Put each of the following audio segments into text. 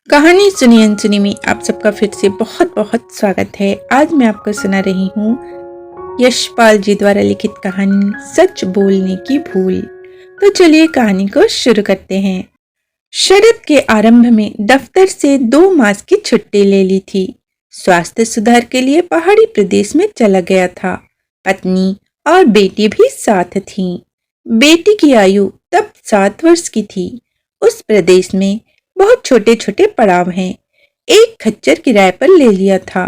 कहानी सुनी अनसुनी में आप सबका फिर से बहुत बहुत स्वागत है। आज मैं आपको सुना रही हूँ यशपाल जी द्वारा लिखित कहानी सच बोलने की भूल। तो चलिए कहानी को शुरू करते हैं। शरद के आरंभ में दफ्तर से 2 मास की छुट्टी ले ली थी। स्वास्थ्य सुधार के लिए पहाड़ी प्रदेश में चला गया था। पत्नी और बेटी भी साथ थीं। बेटी की आयु तब 7 वर्ष की थी। उस प्रदेश में बहुत छोटे छोटे पड़ाव हैं। एक खच्चर किराए पर ले लिया था।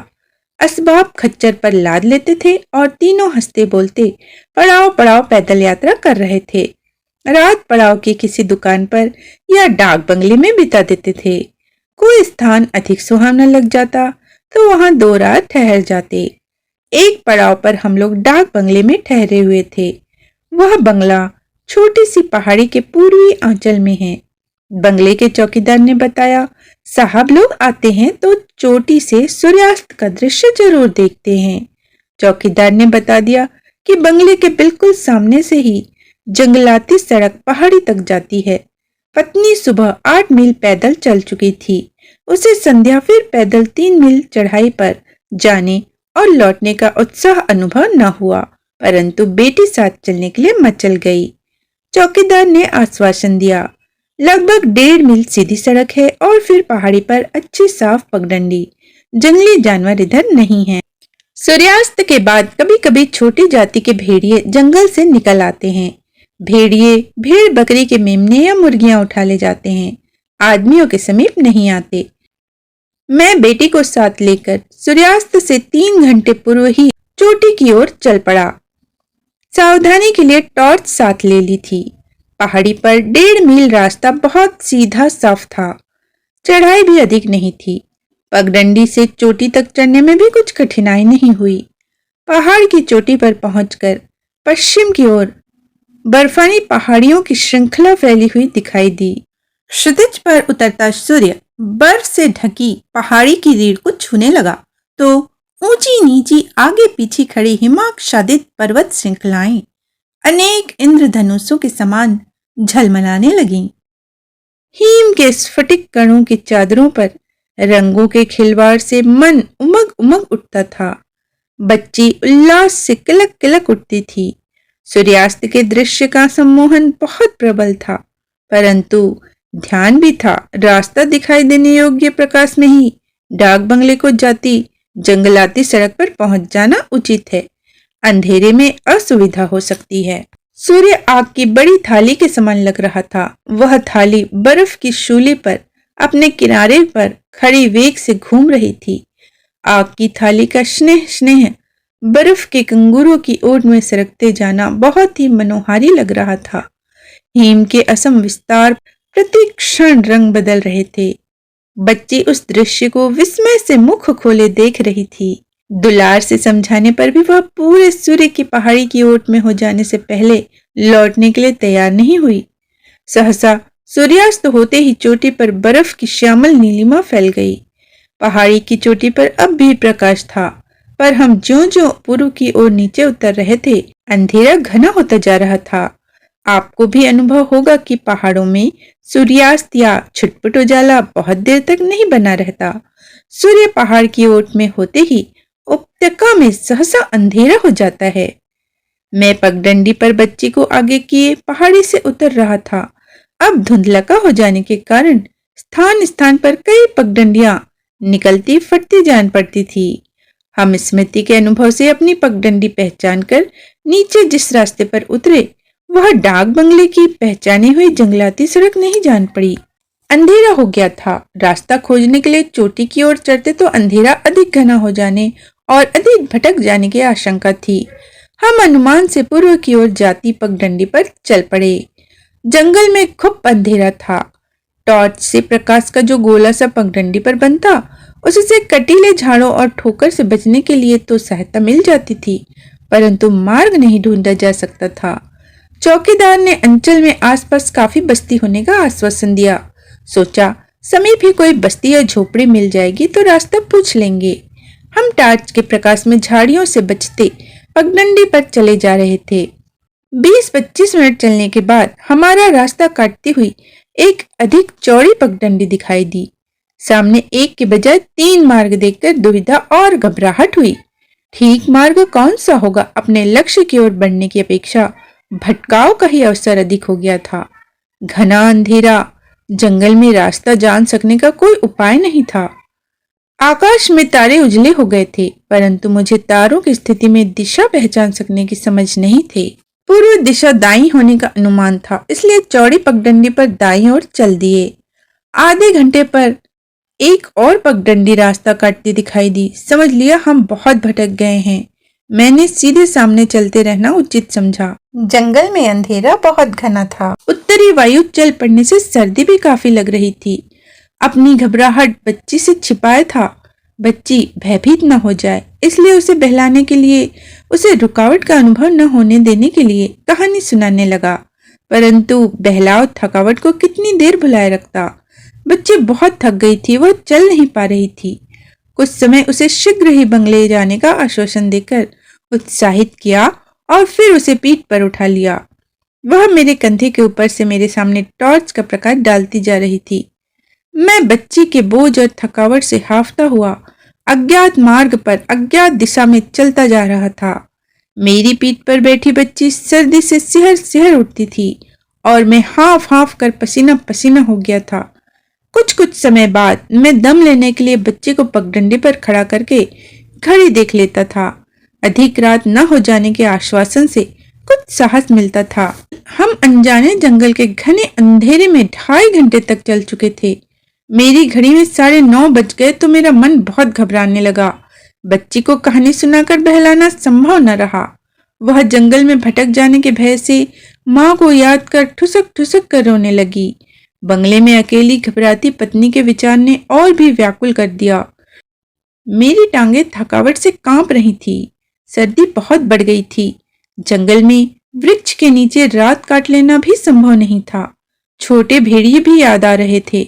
असबाब खच्चर पर लाद लेते थे और तीनों हंसते बोलते पड़ाव पड़ाव पैदल यात्रा कर रहे थे। रात पड़ाव की किसी दुकान पर या डाक बंगले में बिता देते थे। कोई स्थान अधिक सुहावना लग जाता तो वहां 2 रात ठहर जाते। एक पड़ाव पर हम लोग डाक बंगले में ठहरे हुए थे। वह बंगला छोटी सी पहाड़ी के पूर्वी आंचल में है। बंगले के चौकीदार ने बताया, साहब लोग आते हैं तो चोटी से सूर्यास्त का दृश्य जरूर देखते हैं। चौकीदार ने बता दिया कि बंगले के बिल्कुल सामने से ही जंगलाती सड़क पहाड़ी तक जाती है। पत्नी सुबह 8 मील पैदल चल चुकी थी। उसे संध्या फिर पैदल 3 मील चढ़ाई पर जाने और लौटने का उत्साह अनुभव न हुआ, परंतु बेटी साथ चलने के लिए मचल गई। चौकीदार ने आश्वासन दिया, लगभग 1.5 मील सीधी सड़क है और फिर पहाड़ी पर अच्छी साफ पगडंडी। जंगली जानवर इधर नहीं है। सूर्यास्त के बाद कभी कभी छोटी जाति के भेड़िए जंगल से निकल आते हैं। भेड़िए भेड़ बकरी के मेमने या मुर्गियां उठा ले जाते हैं। आदमियों के समीप नहीं आते। मैं बेटी को साथ लेकर सूर्यास्त से 3 घंटे पूर्व ही चोटी की ओर चल पड़ा। सावधानी के लिए टॉर्च साथ ले ली थी। पहाड़ी पर 1.5 मील रास्ता बहुत सीधा साफ था। चढ़ाई भी अधिक नहीं थी। पगडंडी से चोटी तक चढ़ने में भी कुछ कठिनाई नहीं हुई। पहाड़ की चोटी पर पहुंचकर पश्चिम की ओर बर्फानी पहाड़ियों की श्रृंखला फैली हुई दिखाई दी। क्षितिज पर उतरता सूर्य बर्फ से ढकी पहाड़ी की रीढ़ को छूने लगा तो ऊंची नीची आगे पीछे खड़ी हिमाच्छादित पर्वत श्रृंखलाएं अनेक इंद्रधनुषों के समान झलमलाने लगी। हिम के स्फटिक कणों की चादरों पर रंगों के खिलवाड़ से मन उमग उमग उठता था। बच्ची उल्लास से किलक किलक उठती थी। सूर्यास्त के दृश्य का सम्मोहन बहुत प्रबल था, परंतु ध्यान भी था रास्ता दिखाई देने योग्य प्रकाश में ही डाक बंगले को जाती जंगलाती सड़क पर पहुंच जाना उचित है। अंधेरे में असुविधा हो सकती है। सूर्य आग की बड़ी थाली के समान लग रहा था। वह थाली बर्फ की शूली पर अपने किनारे पर खड़ी वेग से घूम रही थी। आग की थाली का स्नेह स्नेह बर्फ के कंगूरों की ओर में सरकते जाना बहुत ही मनोहारी लग रहा था। हिम के असम विस्तार प्रति क्षण रंग बदल रहे थे। बच्ची उस दृश्य को विस्मय से मुख खोले देख रही थी। दुलार से समझाने पर भी वह पूरे सूर्य की पहाड़ी की ओट में हो जाने से पहले लौटने के लिए तैयार नहीं हुई। सहसा सूर्यास्त होते ही चोटी पर बर्फ की श्यामल नीलिमा फैल गई। पहाड़ी की चोटी पर अब भी प्रकाश था, पर हम ज्यों-ज्यों पूर्व की ओर नीचे उतर रहे थे, अंधेरा घना होता जा रहा था। आपको भी अनुभव होगा कि पहाड़ों में सूर्यास्त या छुटपुट उजाला बहुत देर तक नहीं बना रहता। सूर्य पहाड़ की ओट में होते ही उपत्यका में सहसा अंधेरा हो जाता है। मैं पगडंडी पर बच्ची को आगे किए पहाड़ी से उतर रहा था। अब धुंधलका हो जाने के कारण स्थान स्थान पर कई पगडंडियां निकलती फटती जान पड़ती थी। हम स्मृति के अनुभव से अपनी पगडंडी पहचान कर नीचे जिस रास्ते पर उतरे वह डाक बंगले की पहचानी हुई जंगलाती सड़क नहीं जान पड़ी। अंधेरा हो गया था। रास्ता खोजने के लिए चोटी की ओर चढ़ते तो अंधेरा अधिक घना हो जाने और अधिक भटक जाने की आशंका थी। हम अनुमान से पूर्व की ओर जाती पगडंडी पर चल पड़े। जंगल में खूब अंधेरा था। टॉर्च से प्रकाश का जो गोला सा पगडंडी पर बनता, उससे कटीले झाड़ों और ठोकर से बचने के लिए तो सहायता मिल जाती थी, परंतु मार्ग नहीं ढूंढा जा सकता था। चौकीदार ने अंचल में आसपास काफी बस्ती होने का आश्वासन दिया। सोचा समीप ही कोई बस्ती या झोपड़ी मिल जाएगी तो रास्ता पूछ लेंगे। हम टार्च के प्रकाश में झाड़ियों से बचते पगडंडी पर चले जा रहे थे। 20-25 मिनट चलने के बाद हमारा रास्ता काटती हुई एक अधिक चौड़ी पगडंडी दिखाई दी। सामने एक के बजाय 3 मार्ग देखकर दुविधा और घबराहट हुई। ठीक मार्ग कौन सा होगा? अपने लक्ष्य की ओर बढ़ने की अपेक्षा भटकाव का ही अवसर अधिक हो गया था। घना अंधेरा, जंगल में रास्ता जान सकने का कोई उपाय नहीं था। आकाश में तारे उजले हो गए थे, परंतु मुझे तारों की स्थिति में दिशा पहचान सकने की समझ नहीं थी। पूर्व दिशा दाईं होने का अनुमान था, इसलिए चौड़ी पगडंडी पर दाईं ओर चल दिए। आधे घंटे पर एक और पगडंडी रास्ता काटती दिखाई दी। समझ लिया हम बहुत भटक गए हैं। मैंने सीधे सामने चलते रहना उचित समझा। जंगल में अंधेरा बहुत घना था। उत्तरी वायु चल पड़ने से सर्दी भी काफी लग रही थी। अपनी घबराहट बच्ची से छिपाए था। बच्ची भयभीत न हो जाए, इसलिए उसे बहलाने के लिए, उसे रुकावट का अनुभव न होने देने के लिए कहानी सुनाने लगा। परंतु बहलाव थकावट को कितनी देर भुलाए रखता। बच्ची बहुत थक गई थी, वह चल नहीं पा रही थी। कुछ समय उसे शीघ्र ही बंगले जाने का आश्वासन देकर उत्साहित किया और फिर उसे पीठ पर उठा लिया। वह मेरे कंधे के ऊपर से मेरे सामने टॉर्च का प्रकाश डालती जा रही थी। मैं बच्ची के बोझ और थकावट से हाफता हुआ अज्ञात मार्ग पर अज्ञात दिशा में चलता जा रहा था। मेरी पीठ पर बैठी बच्ची सर्दी से सिहर सिहर उठती थी और मैं हाफ हाफ कर पसीना पसीना हो गया था। कुछ समय बाद मैं दम लेने के लिए बच्चे को पगडंडी पर खड़ा करके घड़ी देख लेता था। अधिक रात न हो जाने के आश्वासन से कुछ साहस मिलता था। हम अनजाने जंगल के घने अंधेरे में 2.5 घंटे तक चल चुके थे। मेरी घड़ी में 9:30 बज गए तो मेरा मन बहुत घबराने लगा। बच्ची को कहानी सुनाकर बहलाना संभव न रहा। वह जंगल में भटक जाने के भय से माँ को याद कर ठुसक ठुसक कर रोने लगी। बंगले में अकेली घबराती पत्नी के विचार ने और भी व्याकुल कर दिया। मेरी टांगें थकावट से कांप रही थी। सर्दी बहुत बढ़ गई थी। जंगल में वृक्ष के नीचे रात काट लेना भी संभव नहीं था। छोटे भेड़िए भी याद आ रहे थे।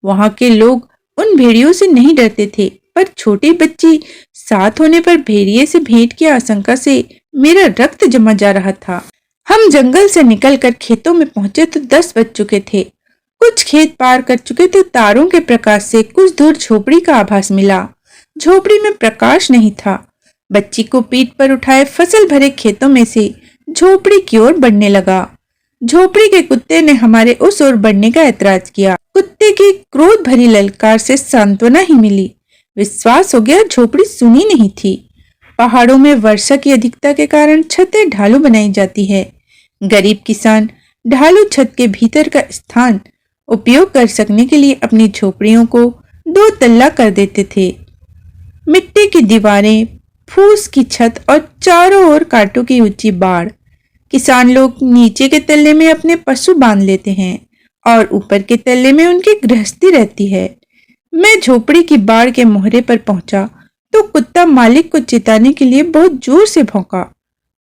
वहां के लोग उन भेड़ियों से नहीं डरते थे, पर छोटी बच्ची साथ होने पर भेड़िए से भेंट की आशंका से मेरा रक्त जमा जा रहा था। हम जंगल से निकलकर खेतों में पहुंचे तो 10 बज चुके थे। कुछ खेत पार कर चुके तो तारों के प्रकाश से कुछ दूर झोपड़ी का आभास मिला। झोपड़ी में प्रकाश नहीं था। बच्ची को पीठ पर उठाए फसल भरे खेतों में से झोपड़ी की ओर बढ़ने लगा। झोपड़ी के कुत्ते ने हमारे उस ओर बढ़ने का ऐतराज किया। कुत्ते की क्रोध भरी ललकार से सांत्वना ही मिली। विश्वास हो गया झोपड़ी सुनी नहीं थी। पहाड़ों में वर्षा की अधिकता के कारण छतें ढालू बनाई जाती है। गरीब किसान ढालू छत के भीतर का स्थान उपयोग कर सकने के लिए अपनी झोपड़ियों को 2 तल्ला कर देते थे। मिट्टी की दीवारें, फूस की छत और चारों ओर कांटों की ऊंची बाड़। किसान लोग नीचे के तल्ले में अपने पशु बांध लेते हैं और ऊपर के तल्ले में उनकी गृहस्थी रहती है। मैं झोपड़ी की बाड़ के मोहरे पर पहुंचा तो कुत्ता मालिक को चिताने के लिए बहुत जोर से भौंका।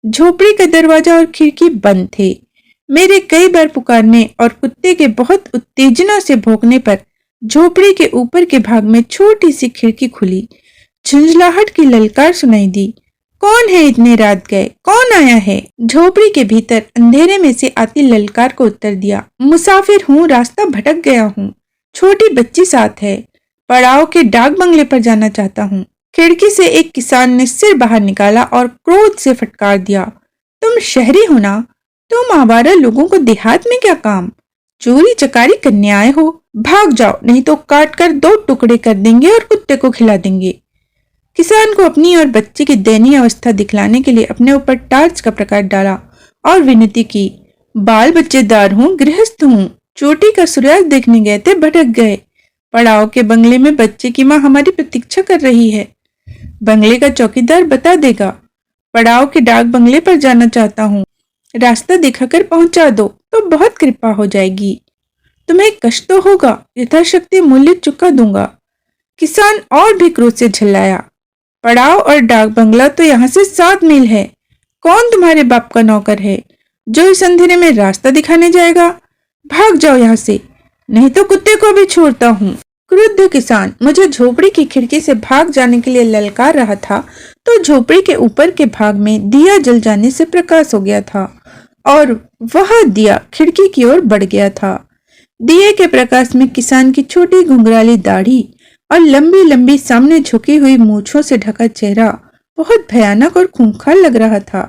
झोपड़ी का दरवाजा और खिड़की बंद थे। मेरे कई बार पुकारने और कुत्ते के बहुत उत्तेजना से भौंकने पर झोपड़ी के ऊपर के भाग में छोटी सी खिड़की खुली। झुंझलाहट की ललकार सुनाई दी। कौन है इतने रात गए? कौन आया है? झोपड़ी के भीतर अंधेरे में से आती ललकार को उत्तर दिया, मुसाफिर हूँ, रास्ता भटक गया हूँ। छोटी बच्ची साथ है। पड़ाव के डाक बंगले पर जाना चाहता हूँ। खिड़की से एक किसान ने सिर बाहर निकाला और क्रोध से फटकार दिया, तुम शहरी हो ना? तुम आवारा लोगों को देहात में क्या काम? चोरी चकारी करने आए हो? भाग जाओ, नहीं तो काट कर 2 टुकड़े कर देंगे और कुत्ते को खिला देंगे। किसान को अपनी और बच्चे की दयनीय अवस्था दिखलाने के लिए अपने ऊपर टार्च का प्रकाश डाला और विनती की, बाल बच्चेदार हूँ, गृहस्थ हूँ, चोटी का सूर्यास्त देखने गए थे, भटक गए। पड़ाव के बंगले में बच्चे की माँ हमारी प्रतीक्षा कर रही है। बंगले का चौकीदार बता देगा। पड़ाव के डाक बंगले पर जाना चाहता हूँ, रास्ता दिखाकर पहुंचा दो तो बहुत कृपा हो जाएगी। तुम्हें कष्ट तो होगा, यथाशक्ति मूल्य चुका दूंगा। किसान और भी क्रोध से झल्लाया। पड़ाव और डाक बंगला तो यहाँ से 7 मील है। कौन तुम्हारे बाप का नौकर है जो इस अंधेरे में रास्ता दिखाने जाएगा? भाग जाओ यहाँ से, नहीं तो कुत्ते को भी छोड़ता हूँ। क्रुद्ध किसान मुझे झोपड़ी की खिड़की से भाग जाने के लिए ललकार रहा था तो झोपड़ी के ऊपर के भाग में दिया जल जाने से प्रकाश हो गया था और वह दिया खिड़की की ओर बढ़ गया था। दिए के प्रकाश में किसान की छोटी घुंघराली दाढ़ी और लंबी लंबी सामने झुकी हुई मूछों से ढका चेहरा बहुत भयानक और खूंखार लग रहा था।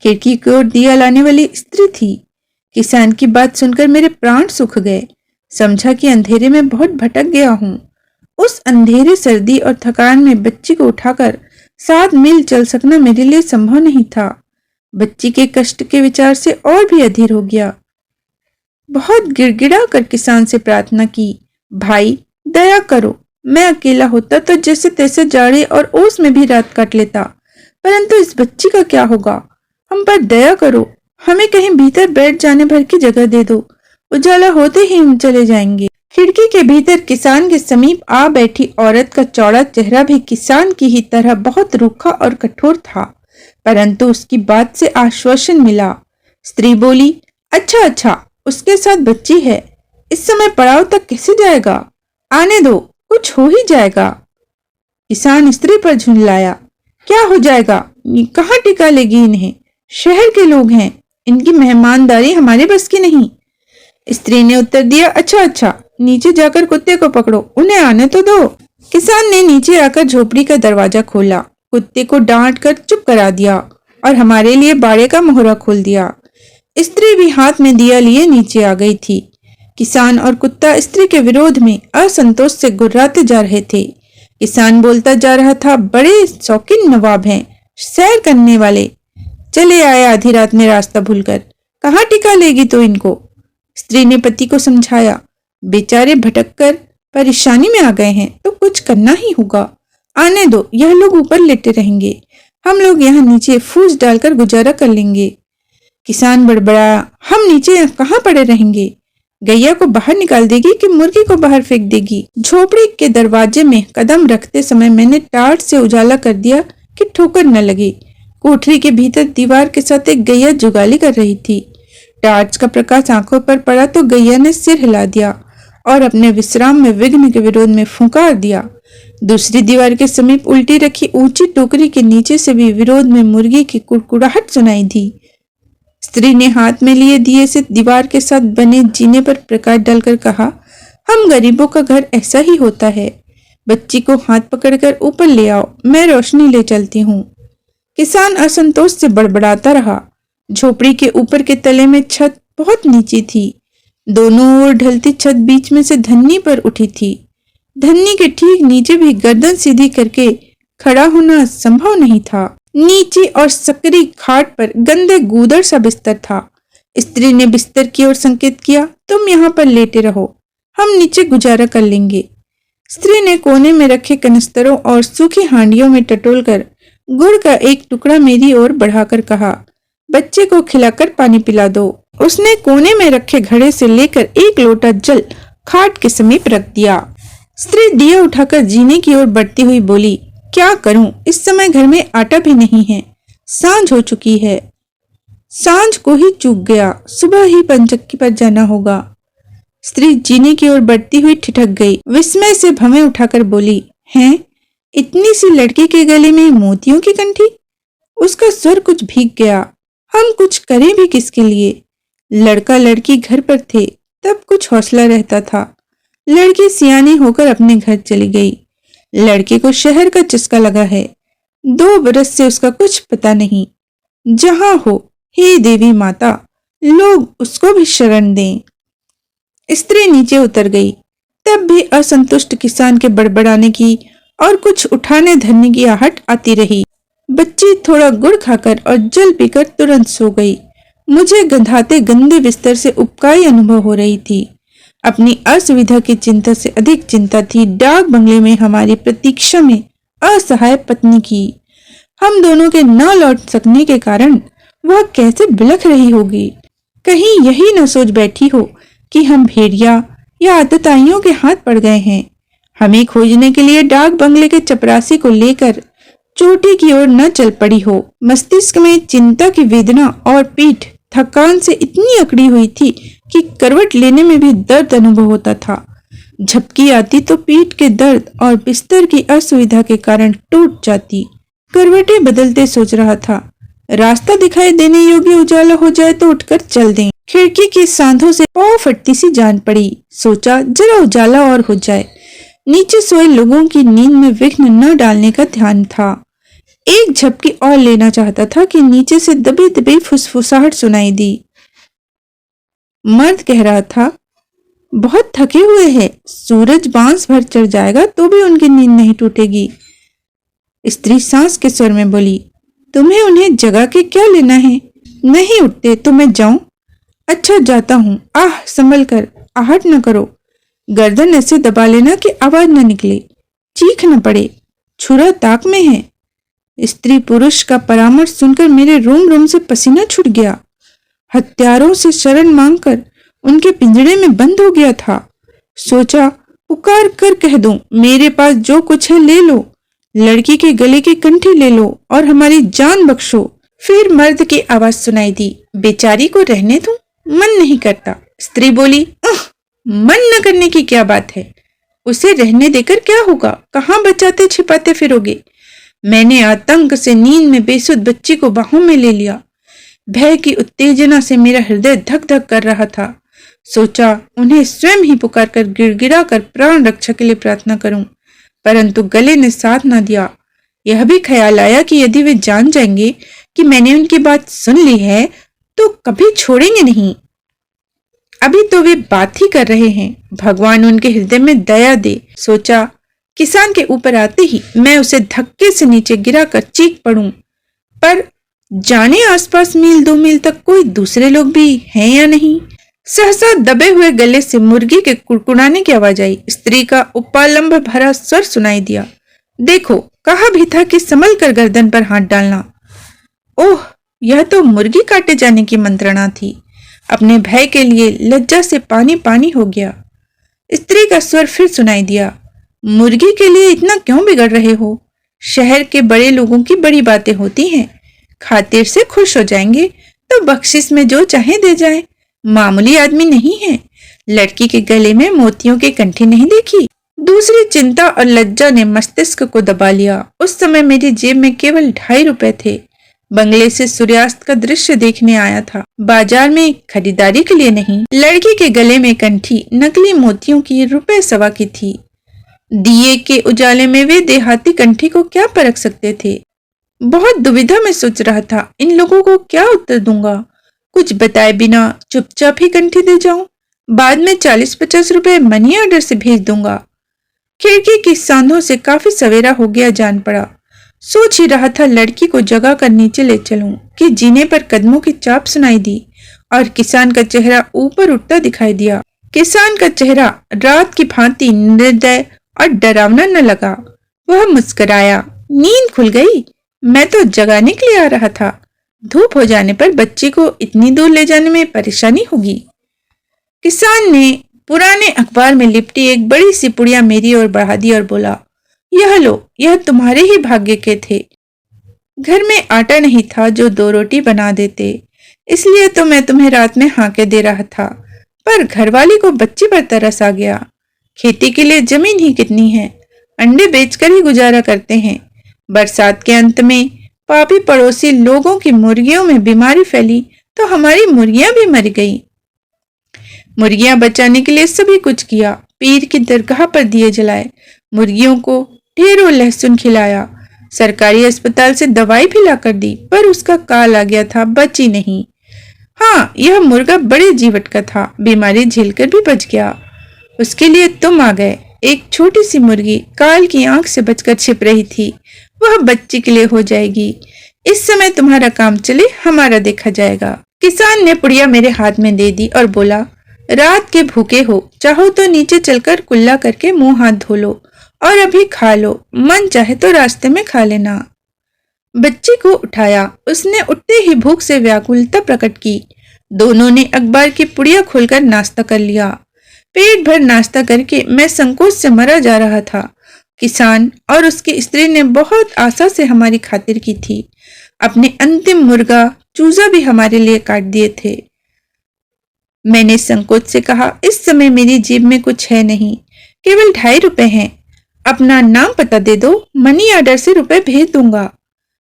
खिड़की की ओर दिया लाने वाली स्त्री थी। किसान की बात सुनकर मेरे प्राण सूख गए। समझा कि अंधेरे में बहुत भटक गया हूँ। उस अंधेरे, सर्दी और थकान में बच्ची को उठाकर 7 मील चल सकना मेरे लिए संभव नहीं था। बच्ची के कष्ट के विचार से और भी अधीर हो गया। बहुत गिड़गिड़ा कर किसान से प्रार्थना की, भाई दया करो, मैं अकेला होता तो जैसे तैसे जाड़े और ओस में भी रात काट लेता, परंतु इस बच्ची का क्या होगा? हम पर दया करो, हमें कहीं भीतर बैठ जाने भर की जगह दे दो, उजाला होते ही हम चले जाएंगे। खिड़की के भीतर किसान के समीप आ बैठी औरत का चौड़ा चेहरा भी किसान की ही तरह बहुत रूखा और कठोर था, परंतु उसकी बात से आश्वासन मिला। स्त्री बोली, अच्छा अच्छा, उसके साथ बच्ची है, इस समय पड़ाव तक कैसे जाएगा? आने दो, कुछ हो ही जाएगा। किसान स्त्री पर झुंझलाया, क्या हो जाएगा? कहाँ टिका लेगी इन्हें? शहर के लोग हैं, इनकी मेहमानदारी हमारे बस की नहीं। स्त्री ने उत्तर दिया, अच्छा अच्छा, नीचे जाकर कुत्ते को पकड़ो, उन्हें आने तो दो। किसान ने नीचे आकर झोपड़ी का दरवाजा खोला, कुत्ते को डांट कर चुप करा दिया और हमारे लिए बाड़े का मोहरा खोल दिया। स्त्री भी हाथ में दिया लिए नीचे आ गई थी। किसान और कुत्ता स्त्री के विरोध में असंतोष से गुर्राते जा रहे थे। किसान बोलता जा रहा था, बड़े शौकीन नवाब हैं, सैर करने वाले, चले आए आधी रात में रास्ता भूलकर, कहाँ टिका लेगी तो इनको। स्त्री ने पति को समझाया, बेचारे भटक कर परेशानी में आ गए हैं तो कुछ करना ही होगा, आने दो, यह लोग ऊपर लेटे रहेंगे, हम लोग यहाँ नीचे फूस डालकर गुजारा कर लेंगे। किसान बड़बड़ाया, हम नीचे कहाँ पड़े रहेंगे? गैया को बाहर निकाल देगी कि मुर्गी को बाहर फेंक देगी? झोपड़ी के दरवाजे में कदम रखते समय मैंने टार्च से उजाला कर दिया कि ठोकर न लगे। कोठरी के भीतर दीवार के साथ एक गैया जुगाली कर रही थी। टार्च का प्रकाश आंखों पर पड़ा तो गैया ने सिर हिला दिया और अपने विश्राम में विघ्न के विरोध में फुंकार दिया। दूसरी दीवार के समीप उल्टी रखी ऊंची टोकरी के नीचे से भी विरोध में मुर्गी की कुड़कुड़ाहट सुनाई दी। स्त्री ने हाथ में लिए दिए से दीवार के साथ बने जीने पर प्रकाश डालकर कहा, हम गरीबों का घर ऐसा ही होता है, बच्ची को हाथ पकड़कर ऊपर ले आओ, मैं रोशनी ले चलती हूँ। किसान असंतोष से बड़बड़ाता रहा। झोपड़ी के ऊपर के तले में छत बहुत नीची थी। दोनों ओर ढलती छत बीच में से धन्नी पर उठी थी। धन्नी के ठीक नीचे भी गर्दन सीधी करके खड़ा होना संभव नहीं था। नीची और सकरी खाट पर गंदे गूदड़ सा बिस्तर था। स्त्री ने बिस्तर की ओर संकेत किया, तुम यहाँ पर लेटे रहो, हम नीचे गुजारा कर लेंगे। स्त्री ने कोने में रखे कनस्तरों और सूखी हांडियों में टटोलकर गुड़ का एक टुकड़ा मेरी ओर बढ़ाकर कहा, बच्चे को खिलाकर पानी पिला दो। उसने कोने में रखे घड़े से लेकर एक लोटा जल खाट के समीप रख दिया। स्त्री दिया उठाकर जीने की ओर बढ़ती हुई बोली, क्या करूं, इस समय घर में आटा भी नहीं है, सांझ हो चुकी है। सांझ को ही चूक गया, सुबह ही पंचक्की पर जाना होगा। स्त्री जीने की ओर बढ़ती हुई ठिठक गई। विस्मय से भवें उठाकर बोली, हैं, इतनी सी लड़की के गले में मोतियों की कंठी? उसका स्वर कुछ भीग गया। हम कुछ करें भी किसके लिए? लड़का लड़की घर पर थे तब कुछ हौसला रहता था। लड़की सियानी होकर अपने घर चली गई। लड़के को शहर का चस्का लगा है। 2 बरस से उसका कुछ पता नहीं। जहां हो, हे देवी माता, लोग उसको भी शरण दें। स्त्री नीचे उतर गई। तब भी असंतुष्ट किसान के बड़बड़ाने की और कुछ उठाने धरने की आहट आती रही। बच्ची थोड़ा गुड़ खाकर और जल पीकर तुरंत सो गई। मुझे गंधाते गंदे बिस्तर से उबकाई अनुभव हो रही थी। अपनी असुविधा की चिंता से अधिक चिंता थी डाक बंगले में हमारी प्रतीक्षा में असहाय पत्नी की। हम दोनों के न लौट सकने के कारण वह कैसे बिलख रही होगी। कहीं यही न सोच बैठी हो कि हम भेड़िया या आतताइयों के हाथ पड़ गए हैं। हमें खोजने के लिए डाक बंगले के चपरासी को लेकर चोटी की ओर न चल पड़ी हो। मस्तिष्क में चिंता की वेदना और पीठ थकान से इतनी अकड़ी हुई थी कि करवट लेने में भी दर्द अनुभव होता था। झपकी आती तो पीठ के दर्द और बिस्तर की असुविधा के कारण टूट जाती। करवटें बदलते सोच रहा था, रास्ता दिखाई देने योग्य उजाला हो जाए तो उठकर चल दें। खिड़की की सांधों से पाँव फटती सी जान पड़ी। सोचा जरा उजाला और हो जाए। नीचे सोए लोगों की नींद में विघ्न न डालने का ध्यान था। एक झपकी और लेना चाहता था कि नीचे से दबी दबी फुसफुसाहट सुनाई दी। मर्द कह रहा था, बहुत थके हुए हैं, सूरज बांस भर चढ़ जाएगा तो भी उनकी नींद नहीं टूटेगी। स्त्री सांस के स्वर में बोली, तुम्हें उन्हें जगा के क्या लेना है? नहीं उठते तो मैं जाऊं? अच्छा जाता हूं। आह संभल कर, आहट न करो। गर्दन ऐसे दबा लेना कि आवाज न निकले, चीख न पड़े। छुरा ताक में है। स्त्री पुरुष का परामर्श सुनकर मेरे रोम रोम से पसीना छूट गया। हत्यारों से शरण मांगकर उनके पिंजड़े में बंद हो गया था। सोचा पुकार कर कह दूं, मेरे पास जो कुछ है ले लो, लड़की के गले की कंठी ले लो और हमारी जान बख्शो। फिर मर्द की आवाज सुनाई दी, बेचारी को रहने दूं, मन नहीं करता। स्त्री बोली, मन न करने की क्या बात है? उसे रहने देकर क्या होगा? कहाँ बचाते छिपाते फिरोगे? मैंने आतंक से नींद में बेसुध बच्ची को बाहों में ले लिया। भय की उत्तेजना से मेरा हृदय धक धक कर रहा था। सोचा उन्हें स्वयं ही पुकार कर गिड़गिड़ा कर प्राण रक्षा के लिए प्रार्थना करूं, परंतु गले ने साथ न दिया। यह भी ख्याल आया कि यदि वे जान जाएंगे कि मैंने उनकी बात सुन ली है तो कभी छोड़ेंगे नहीं। अभी तो वे बात ही कर रहे हैं, भगवान उनके हृदय में दया दे। सोचा किसान के ऊपर आते ही मैं उसे धक्के से नीचे गिरा कर चीख पड़ूं, पर जाने आसपास मील 2 मील तक कोई दूसरे लोग भी हैं या नहीं। सहसा दबे हुए गले से मुर्गी के कुड़कुड़ाने की आवाज आई। स्त्री का उपालंब भरा स्वर सुनाई दिया, देखो कहा भी था कि संभल कर गर्दन पर हाथ डालना। ओह, यह तो मुर्गी काटे जाने की मंत्रणा थी। अपने भय के लिए लज्जा से पानी पानी हो गया। स्त्री का स्वर फिर सुनाई दिया, मुर्गी के लिए इतना क्यों बिगड़ रहे हो? शहर के बड़े लोगों की बड़ी बातें होती हैं, खातिर से खुश हो जाएंगे तो बख्शिश में जो चाहे दे जाए। मामूली आदमी नहीं है। लड़की के गले में मोतियों की कंठी नहीं देखी। दूसरी चिंता और लज्जा ने मस्तिष्क को दबा लिया। उस समय मेरी जेब में केवल 2.5 रुपए थे। बंगले से सूर्यास्त का दृश्य देखने आया था, बाजार में खरीदारी के लिए नहीं। लड़की के गले में कंठी नकली मोतियों की ₹1.25 की थी। दिए के उजाले में वे देहाती कंठी को क्या परख सकते थे? बहुत दुविधा में सोच रहा था, इन लोगों को क्या उत्तर दूंगा? कुछ बताए बिना चुपचाप ही कंठी दे जाऊं, बाद में 40-50 रुपए मनी ऑर्डर से भेज दूंगा। खिड़की की सांधों से काफी सवेरा हो गया जान पड़ा। सोच ही रहा था लड़की को जगा कर नीचे ले चलूं कि जीने पर कदमों की चाप सुनाई दी और किसान का चेहरा ऊपर उठता दिखाई दिया। किसान का चेहरा रात की भांति निर्दय और डरावना न लगा। वह मुस्कुराया, नींद खुल गई, मैं तो जगाने के लिए आ रहा था। धूप हो जाने पर बच्ची को इतनी दूर ले जाने में परेशानी होगी। किसान ने पुराने अखबार में लिपटी एक बड़ी सी पुड़िया मेरी ओर बढ़ा दी और बोला, यह लो, यह तुम्हारे ही भाग्य के थे। घर में आटा नहीं था जो 2 रोटी बना देते, इसलिए तो मैं तुम्हें रात में हाके दे रहा था, पर घरवाली को बच्ची पर तरस आ गया। खेती के लिए जमीन ही कितनी है, अंडे बेचकर ही गुजारा करते हैं। बरसात के अंत में पापी पड़ोसी लोगों की मुर्गियों में बीमारी फैली तो हमारी मुर्गियां भी मर गईं। मुर्गियां बचाने के लिए सभी कुछ किया, पीर की दरगाह पर दिए जलाए, मुर्गियों को ढेरों लहसुन खिलाया, सरकारी अस्पताल से दवाई भी ला कर दी, पर उसका काल आ गया था, बची नहीं। हाँ, यह मुर्गा बड़े जीवट का था, बीमारी झेलकर भी बच गया। उसके लिए तुम आ गए। एक छोटी सी मुर्गी काल की आंख से बचकर छिप रही थी, वह बच्ची के लिए हो जाएगी। इस समय तुम्हारा काम चले, हमारा देखा जाएगा। किसान ने पुड़िया मेरे हाथ में दे दी और बोला, रात के भूखे हो, चाहो तो नीचे चलकर कुल्ला करके मुंह हाथ धो लो और अभी खा लो, मन चाहे तो रास्ते में खा लेना। बच्ची को उठाया, उसने उठते ही भूख से व्याकुलता प्रकट की। दोनों ने अखबार की पुड़िया खोलकर नाश्ता कर लिया। पेट भर नाश्ता करके मैं संकोच से मरा जा रहा था। किसान और उसकी स्त्री ने बहुत आशा से हमारी खातिर की थी। अपने अंतिम मुर्गा चूजा भी हमारे लिए काट दिए थे। मैंने संकोच से कहा, इस समय मेरी जेब में कुछ है नहीं, केवल 2.5 रुपए हैं। अपना नाम पता दे दो, मनी ऑर्डर से रुपए भेज दूंगा।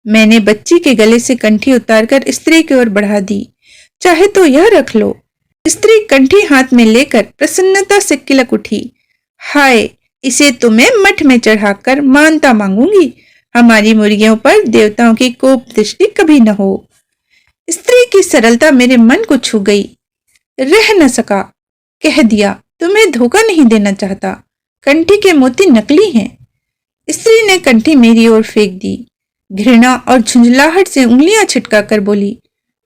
मैंने बच्ची के गले से कंठी उतारकर स्त्री की ओर बढ़ा दी। चाहे तो यह रख लो। स्त्री कंठी हाथ में लेकर प्रसन्नता से किलक उठी। हाय, इसे तो मैं मठ में चढ़ाकर मानता मांगूंगी। हमारी मुर्गियों पर देवताओं की कोप दृष्टि कभी न हो। स्त्री की सरलता मेरे मन को छू गई। रह न सका, कह दिया, तुम्हें धोखा नहीं देना चाहता। कंठी के मोती नकली हैं। स्त्री ने कंठी मेरी ओर फेंक दी। घृणा और झुंझलाहट से उंगलियां छिटका कर बोली,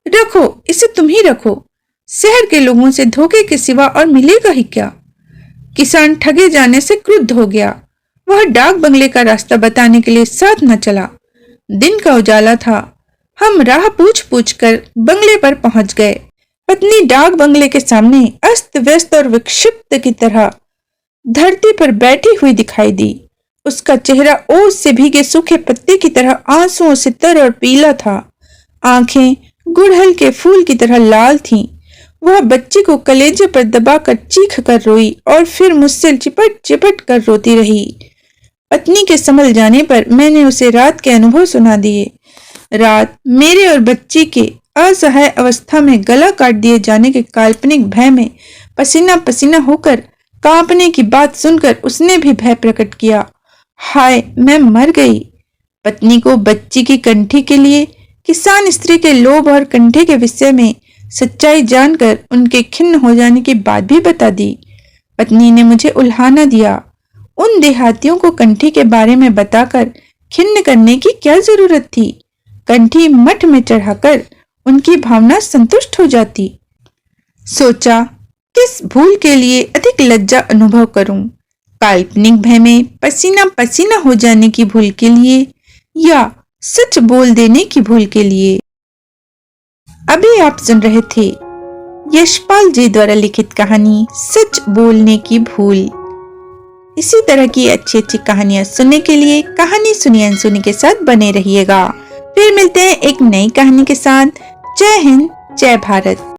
रखो, इसे तुम ही रखो। शहर के लोगों से धोखे के सिवा और मिलेगा ही क्या। किसान ठगे जाने से क्रुद्ध हो गया। वह डाक बंगले का रास्ता बताने के लिए साथ न चला। दिन का उजाला था। हम राह पूछ पूछ कर बंगले पर पहुंच गए। पत्नी डाक बंगले के सामने अस्त व्यस्त और विक्षिप्त की तरह धरती पर बैठी हुई दिखाई दी। उसका चेहरा ओस से भीगे सूखे पत्ते की तरह आंसुओं से तर और पीला था। आंखें गुड़हल के फूल की तरह लाल थीं। वह बच्ची को कलेजे पर दबाकर चीख कर रोई और फिर मुझसे चिपट चिपट कर रोती रही। पत्नी के संभल जाने पर मैंने उसे रात के अनुभव सुना दिए। रात मेरे और बच्ची के असहाय अवस्था में गला काट दिए जाने के काल्पनिक भय में पसीना पसीना होकर कांपने की बात सुनकर उसने भी भय प्रकट किया। हाय, मैं मर गई। पत्नी को बच्ची की कंठी के लिए किसान स्त्री के लोभ और कंठे के विषय में सच्चाई जानकर उनके खिन्न हो जाने की बात भी बता दी। पत्नी ने मुझे उल्हाना दिया। उन देहातियों को कंठी के बारे में बताकर खिन्न करने की क्या जरूरत थी। कंठी मठ में चढ़ाकर उनकी भावना संतुष्ट हो जाती। सोचा, किस भूल के लिए अधिक लज्जा अनुभव करूं, काल्पनिक भय में पसीना पसीना हो जाने की भूल के लिए या सच बोल देने की भूल के लिए। अभी आप सुन रहे थे यशपाल जी द्वारा लिखित कहानी सच बोलने की भूल। इसी तरह की अच्छी अच्छी कहानियां सुनने के लिए कहानी सुनिए अनसुनी के साथ बने रहिएगा। फिर मिलते हैं एक नई कहानी के साथ। जय हिंद, जय भारत।